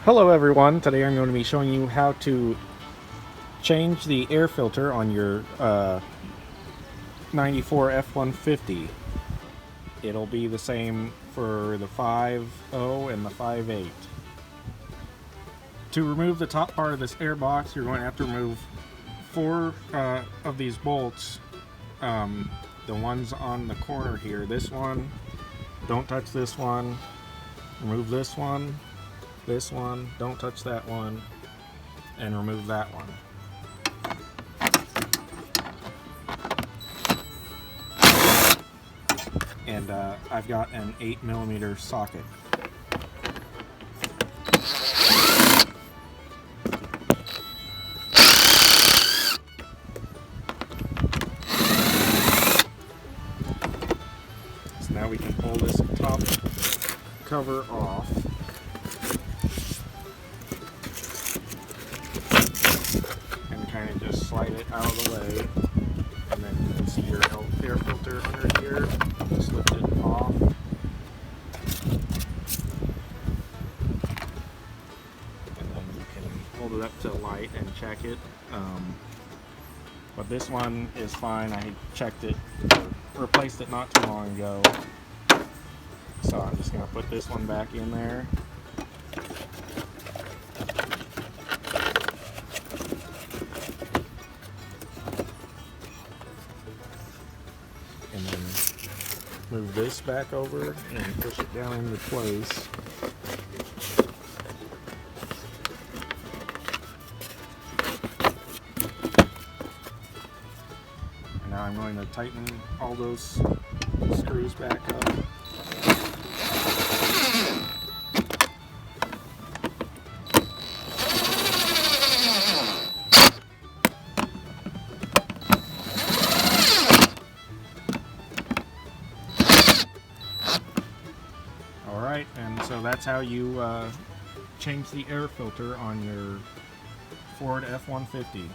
Hello everyone, today I'm going to be showing you how to change the air filter on your 94 F150. It'll be the same for the 5.0 and the 5.8. To remove the top part of this air box, you're going to have to remove four of these bolts. The ones on the corner here, this one, don't touch this one, remove this one, don't touch that one, and remove that one. And I've got an 8mm socket. So now we can pull this top cover off. And kind of just slide it out of the way. And then you can see your air filter under here. Just lift it off. And then you can hold it up to light and check it. But this one is fine. I checked it, replaced it not too long ago. So I'm just going to put this one back in there. And then move this back over and push it down into place. And now I'm going to tighten all those screws back up. Alright, and so that's how you change the air filter on your Ford F-150.